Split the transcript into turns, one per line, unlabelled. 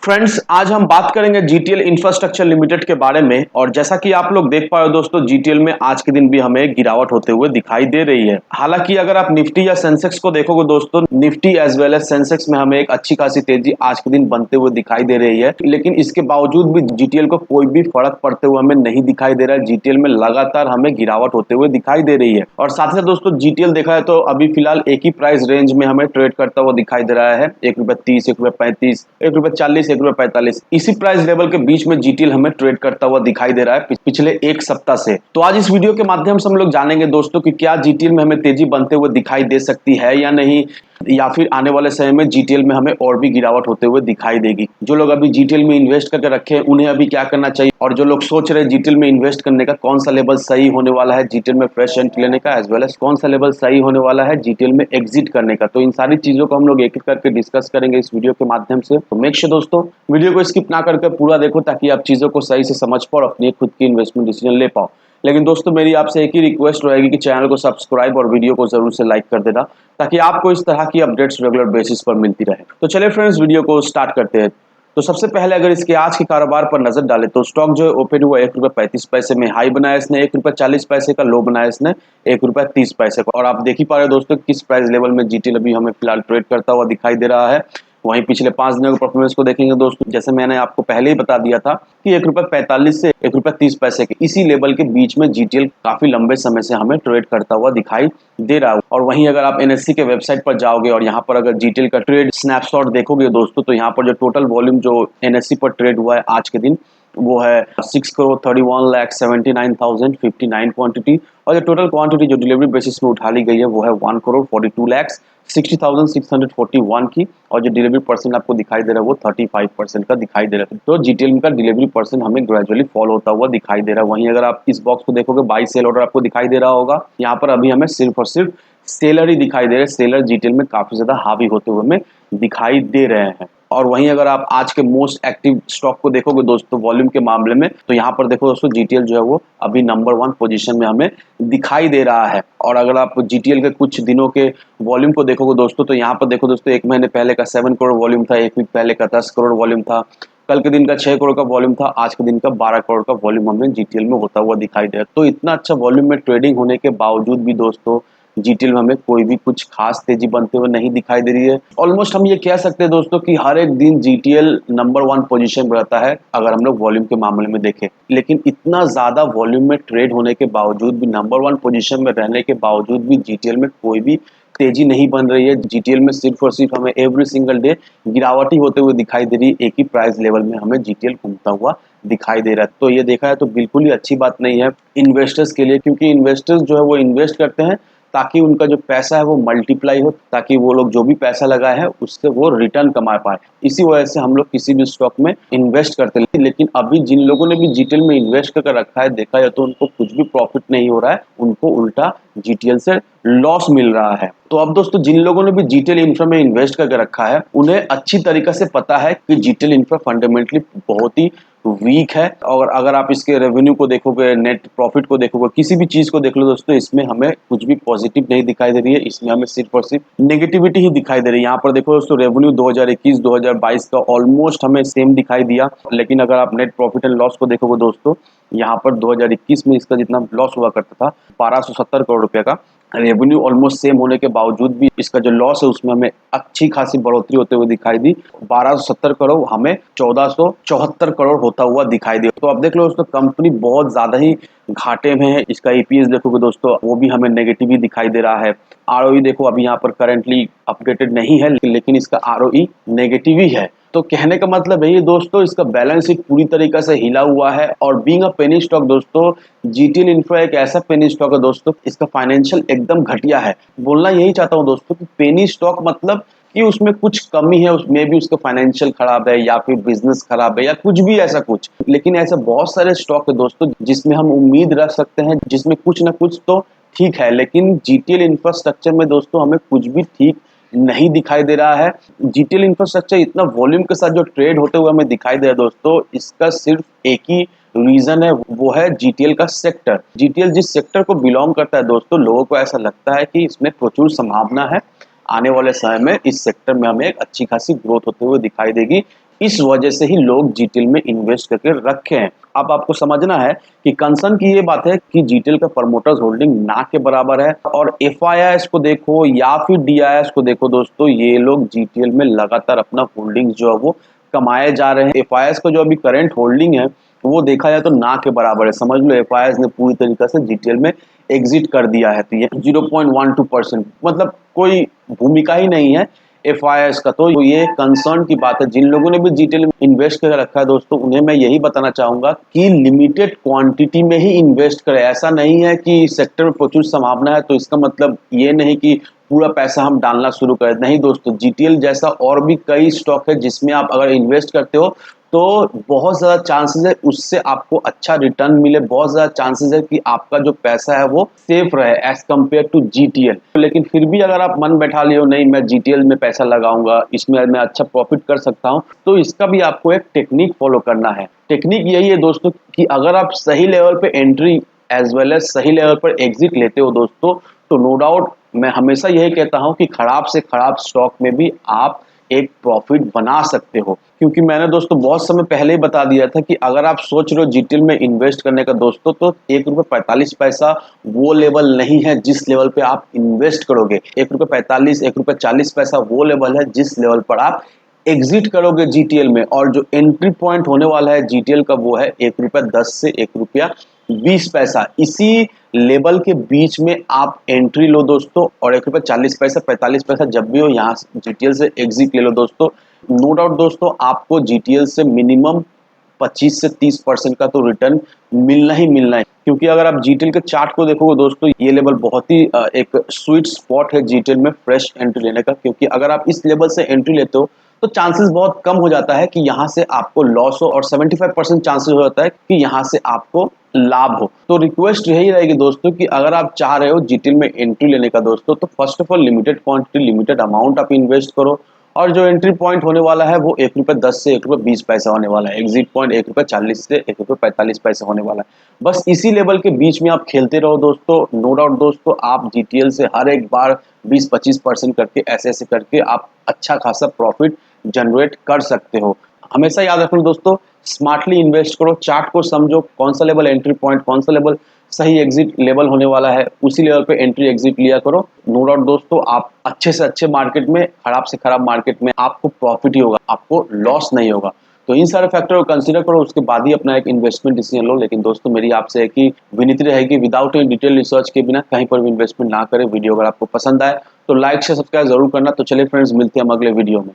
Friends, आज हम बात करेंगे जीटीएल इंफ्रास्ट्रक्चर लिमिटेड के बारे में। और जैसा कि आप लोग देख पा रहे हो दोस्तों, जीटीएल में आज के दिन भी हमें गिरावट होते हुए दिखाई दे रही है। हालांकि अगर आप निफ्टी या सेंसेक्स को देखोगे दोस्तों, Nifty as well as Sensex में हमें एक अच्छी खासी तेजी आज के दिन बनते हुए दिखाई दे रही है। लेकिन इसके बावजूद भी जीटीएल को कोई भी फर्क पड़ते हुए हमें नहीं दिखाई दे रहा है। जीटीएल में लगातार हमें गिरावट होते हुए दिखाई दे रही है। और साथ ही साथ दोस्तों, जीटीएल देखा है तो अभी फिलहाल एक ही प्राइस रेंज में हमें ट्रेड करता हुआ दिखाई दे रहा है। ₹1.30, ₹1.35, ₹1.40, ₹1.45, इसी प्राइस लेवल के बीच में जीटीएल हमें ट्रेड करता हुआ दिखाई दे रहा है पिछले एक सप्ताह से। तो आज इस वीडियो के माध्यम से हम लोग जानेंगे दोस्तों कि क्या जीटीएल में हमें तेजी बनते हुए दिखाई दे सकती है या नहीं, या फिर आने वाले समय में जीटीएल में हमें और भी गिरावट होते हुए दिखाई देगी। जो लोग अभी जीटीएल में इन्वेस्ट करके रखे हैं उन्हें अभी क्या करना चाहिए, और जो लोग सोच रहे हैं जीटीएल में इन्वेस्ट करने का कौन सा लेवल सही होने वाला है जीटीएल में फ्रेश एंट्री लेने का, एज वेल एज कौन सा लेवल सही होने वाला है जीटीएल में एग्जिट करने का। तो इन सारी चीजों को हम लोग एक एक करके डिस्कस करेंगे इस वीडियो के माध्यम से। तो मेक श्योर दोस्तों, वीडियो को स्किप ना करके पूरा देखो ताकि आप चीजों को सही से समझ पाओ और अपनी खुद की इन्वेस्टमेंट डिसीजन ले पाओ। लेकिन दोस्तों, मेरी आपसे एक ही रिक्वेस्ट रहेगी कि चैनल को सब्सक्राइब और वीडियो को जरूर से लाइक कर देना ताकि आपको इस तरह की अपडेट्स रेगुलर बेसिस पर मिलती रहे। तो चलिए फ्रेंड्स, वीडियो को स्टार्ट करते हैं। तो सबसे पहले अगर इसके आज के कारोबार पर नजर डालें तो स्टॉक जो है ओपन हुआ ₹1.35 में, हाई बनाया इसने ₹1.40 का, लो बनाया इसने ₹1.30 का। और आप देख ही पा रहे हो दोस्तों किस प्राइस लेवल में जीटीएल अभी हमें फिलहाल ट्रेड करता हुआ दिखाई दे रहा है। वहीं पिछले 5 दिनों के परफॉर्मेंस को देखेंगे दोस्तों, जैसे मैंने आपको पहले ही बता दिया था कि ₹1.45 से ₹1.30 के इसी लेवल के बीच में जीटीएल काफी लंबे समय से हमें ट्रेड करता हुआ दिखाई दे रहा है। और वहीं अगर आप एनएससी के वेबसाइट पर जाओगे और यहाँ पर अगर जीटीएल का ट्रेड स्नैपशॉट देखोगे दोस्तों, तो यहाँ पर जो टोटल वॉल्यूम जो एनएससी पर ट्रेड हुआ है आज के दिन, वो है 6,31,79,059 क्वांटिटी। और जो टोटल क्वांटिटी जो डिलीवरी बेसिस में उठा ली गई है वो है 1,42,60,601 की। और जो डिलीवरी परसेंट आपको दिखाई दे रहा है वो 35% का दिखाई दे रहा है। तो जीटीएल का डिलीवरी परसेंट हमें ग्रेजुअली फॉल होता हुआ दिखाई दे रहा है। वहीं अगर आप इस बॉक्स को देखोगे, बाई सेल ऑर्डर आपको दिखाई दे रहा होगा। यहाँ पर अभी हमें सिर्फ और सिर्फ सेलर ही दिखाई दे रहे हैं। सेलर जीटीएल में काफी ज्यादा हावी होते हुए हमें दिखाई दे रहे हैं। और वहीं अगर आप आज के मोस्ट एक्टिव स्टॉक को देखोगे दोस्तों वॉल्यूम के मामले में, तो यहाँ पर देखो दोस्तों, जीटीएल जो है वो अभी नंबर 1 पोजीशन में हमें दिखाई दे रहा है। और अगर आप जीटीएल के कुछ दिनों के वॉल्यूम को देखोगे दोस्तों, तो यहाँ पर देखो दोस्तों, एक महीने पहले का 7 करोड़ वॉल्यूम था, एक वीक पहले का 10 करोड़ वॉल्यूम था, कल के दिन का 6 करोड़ का वॉल्यूम था, आज के दिन का 12 करोड़ का वॉल्यूम हमें जीटीएल में होता हुआ दिखाई दे रहा है। तो इतना अच्छा वॉल्यूम में ट्रेडिंग होने के बावजूद भी दोस्तों जीटीएल में हमें कोई भी कुछ खास तेजी बनते हुए नहीं दिखाई दे रही है। ऑलमोस्ट हम ये कह सकते हैं दोस्तों कि हर एक दिन जीटीएल नंबर 1 पोजीशन में रहता है अगर हम लोग वॉल्यूम के मामले में देखें। लेकिन इतना ज्यादा वॉल्यूम में ट्रेड होने के बावजूद भी, नंबर 1 पोजीशन में रहने के बावजूद भी जीटीएल में कोई भी तेजी नहीं बन रही है। जीटीएल में सिर्फ और सिर्फ हमें एवरी सिंगल डे गिरावट ही होते हुए दिखाई दे रही है। एक ही प्राइस लेवल में हमें जीटीएल घूमता हुआ दिखाई दे रहा है। तो ये देखा है तो बिल्कुल ही अच्छी बात नहीं है इन्वेस्टर्स के लिए, क्योंकि इन्वेस्टर्स जो है वो इन्वेस्ट करते हैं ताकि उनका जो पैसा है वो मल्टीप्लाई हो, ताकि वो लोग जो भी पैसा लगाए हैं उससे वो रिटर्न कमा पाए। इसी वजह से हम लोग किसी भी स्टॉक में इन्वेस्ट करते हैं। लेकिन अभी जिन लोगों ने भी जीटीएल में इन्वेस्ट करके रखा है, देखा जाए तो उनको कुछ भी प्रॉफिट नहीं हो रहा है, उनको उल्टा जीटीएल से लॉस मिल रहा है। तो अब दोस्तों, जिन लोगों ने भी जीटीएल इंफ्रा में इन्वेस्ट करके रखा है उन्हें अच्छी तरीके से पता है कि जीटीएल इंफ्रा फंडामेंटली बहुत ही वीक है। और अगर आप इसके रेवेन्यू को देखोगे, नेट प्रॉफिट को देखोगे, किसी भी चीज को देख लो दोस्तों, इसमें हमें कुछ भी पॉजिटिव नहीं दिखाई दे रही है। इसमें हमें सिर्फ और सिर्फ नेगेटिविटी ही दिखाई दे रही है। यहाँ पर देखो दोस्तों, रेवेन्यू 2021-2022 का ऑलमोस्ट हमें सेम दिखाई दिया। लेकिन अगर आप नेट प्रॉफिट एंड लॉस को देखोगे दोस्तों, यहाँ पर 2021 में इसका जितना लॉस हुआ करता था 1270 करोड़ रुपए का, रेवेन्यू ऑलमोस्ट सेम होने के बावजूद भी इसका जो लॉस है उसमें हमें अच्छी खासी बढ़ोतरी होते हुए दिखाई दी। 1270 करोड़ हमें 1474 करोड़ होता हुआ दिखाई दिया। तो अब देख लो दोस्तों, कंपनी बहुत ज्यादा ही घाटे में है। इसका ईपीएस देखोगे दोस्तों, वो भी हमें नेगेटिव ही दिखाई दे रहा है। आरओई देखो, अभी यहाँ पर करंटली अपडेटेड नहीं है, लेकिन इसका आरओई नेगेटिव ही है। तो कहने का मतलब यही दोस्तों, इसका बैलेंस शीट पूरी तरीके से हिला हुआ है। और बीइंग अ पेनी स्टॉक दोस्तों, जीटीएल इंफ्रा एक ऐसा पेनी स्टॉक है दोस्तों, इसका फाइनेंशियल एकदम घटिया है। बोलना यही चाहता हूँ दोस्तों कि पेनी स्टॉक मतलब कि उसमें कुछ कमी है, उसमें भी उसका फाइनेंशियल खराब है या फिर बिजनेस खराब है या कुछ भी ऐसा कुछ। लेकिन ऐसे बहुत सारे स्टॉक है दोस्तों जिसमें हम उम्मीद रख सकते हैं, जिसमें कुछ ना कुछ तो ठीक है। लेकिन जीटीएल इंफ्रास्ट्रक्चर में दोस्तों हमें कुछ भी ठीक नहीं दिखाई दे रहा है। जीटीएल इंफ्रास्ट्रक्चर इतना वॉल्यूम के साथ जो ट्रेड होते हुए हमें दिखाई दे रहा है दोस्तों, इसका सिर्फ एक ही रीजन है, वो है जीटीएल का सेक्टर। जीटीएल जिस सेक्टर को बिलोंग करता है दोस्तों, लोगों को ऐसा लगता है कि इसमें प्रचुर संभावना है, आने वाले समय में इस सेक्टर में हमें एक अच्छी खासी ग्रोथ होते हुए दिखाई देगी। इस वजह से ही लोग जीटीएल में इन्वेस्ट करके रखे हैं। अब आपको समझना है कि कंसर्न की ये बात है कि जीटीएल का प्रमोटर्स होल्डिंग ना के बराबर है, और एफआईआईएस को देखो या फिर डीआईएस को देखो दोस्तों, ये लोग जीटीएल में लगातार अपना होल्डिंग जो है वो कमाए जा रहे हैं। एफआईआईएस का जो अभी करंट होल्डिंग है वो देखा जाए तो ना के बराबर है। समझ लो एफआईआईएस ने पूरी तरीके से जीटीएल में एग्जिट कर दिया है, तो ये 0.12% मतलब कोई भूमिका ही नहीं है एफआईआईएस का। तो ये कंसर्न की बात है। जिन लोगों ने भी जीटीएल में इन्वेस्ट कर रखा है दोस्तों, उन्हें मैं यही बताना चाहूंगा कि लिमिटेड क्वांटिटी में ही इन्वेस्ट करें। ऐसा नहीं है कि सेक्टर में प्रचुर संभावना है तो इसका मतलब ये नहीं कि पूरा पैसा हम डालना शुरू करें। नहीं दोस्तों, जीटीएल जैसा और भी कई स्टॉक है जिसमें आप अगर इन्वेस्ट करते हो तो बहुत ज़्यादा चांसेस है उससे आपको अच्छा रिटर्न मिले, बहुत ज़्यादा चांसेस है कि आपका जो पैसा है वो सेफ रहे एज कम्पेयर टू जीटीएल। लेकिन फिर भी अगर आप मन बैठा लियो नहीं मैं जीटीएल में पैसा लगाऊंगा, इसमें मैं अच्छा प्रॉफिट कर सकता हूं, तो इसका भी आपको एक टेक्निक फॉलो करना है। टेक्निक यही है दोस्तों कि अगर आप सही लेवल पे एंट्री एज वेल एज सही लेवल पर एग्जिट लेते हो दोस्तों, तो नो डाउट मैं हमेशा यही कहता हूं कि खराब से खराब स्टॉक में भी आप एक प्रॉफिट बना सकते हो। क्योंकि मैंने दोस्तों बहुत समय पहले ही बता दिया था कि अगर आप सोच रहे हो जीटीएल में इन्वेस्ट करने का दोस्तों, तो ₹1.45 वो लेवल नहीं है जिस लेवल पे आप इन्वेस्ट करोगे। ₹1.45 ₹1.40 वो लेवल है जिस लेवल पर आप एग्जिट करोगे जीटीएल में। और जो एंट्री पॉइंट होने वाला है जीटीएल का वो है ₹1.10 से ₹1.20। इसी लेवल के बीच में आप एंट्री लो दोस्तों, और ₹1.40 ₹45 जब भी हो यहाँ जीटीएल से एग्जिट ले लो दोस्तों। नो डाउट दोस्तों आपको जीटीएल से मिनिमम 25 से 30% का तो रिटर्न मिलना ही मिलना है। क्योंकि अगर आप जीटीएल के चार्ट को देखोगे दोस्तों, ये लेवल बहुत ही एक स्वीट स्पॉट है जीटीएल में फ्रेश एंट्री लेने का। क्योंकि अगर आप इस लेवल से एंट्री लेते हो तो चांसेस बहुत कम हो जाता है कि यहाँ से आपको लॉस हो, और 75% चांसेस हो जाता है कि यहाँ से आपको लाभ हो। तो रिक्वेस्ट यही रहेगी दोस्तों कि अगर आप चाह रहे हो जीटीएल में एंट्री लेने का दोस्तों, तो first of all limited quantity limited amount आप इन्वेस्ट करो, और जो एंट्री पॉइंट होने वाला है वो ₹1.10 से ₹1.20 होने वाला है। एग्जिट पॉइंट ₹1.40 से ₹1.45 होने वाला है। बस इसी लेवल के बीच में आप खेलते रहो दोस्तों। नो डाउट दोस्तों आप जीटीएल से हर एक बार 20-25% करके ऐसे ऐसे करके आप अच्छा खासा प्रॉफिट जनरेट कर सकते हो। हमेशा याद रखना दोस्तों, स्मार्टली इन्वेस्ट करो, चार्ट को समझो, कौन सा लेवल एंट्री पॉइंट, कौन सा लेवल सही एग्जिट लेवल होने वाला है, उसी लेवल पे एंट्री एग्जिट लिया करो। नो डाउट दोस्तों आप अच्छे से अच्छे मार्केट में, खराब से खराब मार्केट में आपको प्रॉफिट ही होगा, आपको लॉस नहीं होगा। तो इन सारे फैक्टर को कंसीडर करो, उसके बाद ही अपना एक इन्वेस्टमेंट डिसीजन लो। लेकिन दोस्तों मेरी आपसे एक ही विनती रहेगी, विदाउट एनी डिटेल रिसर्च के बिना कहीं पर भी इन्वेस्टमेंट ना करें। वीडियो अगर आपको पसंद आए तो लाइक से सब्सक्राइब जरूर करना। तो चलिए फ्रेंड्स, मिलते हैं हम अगले वीडियो में।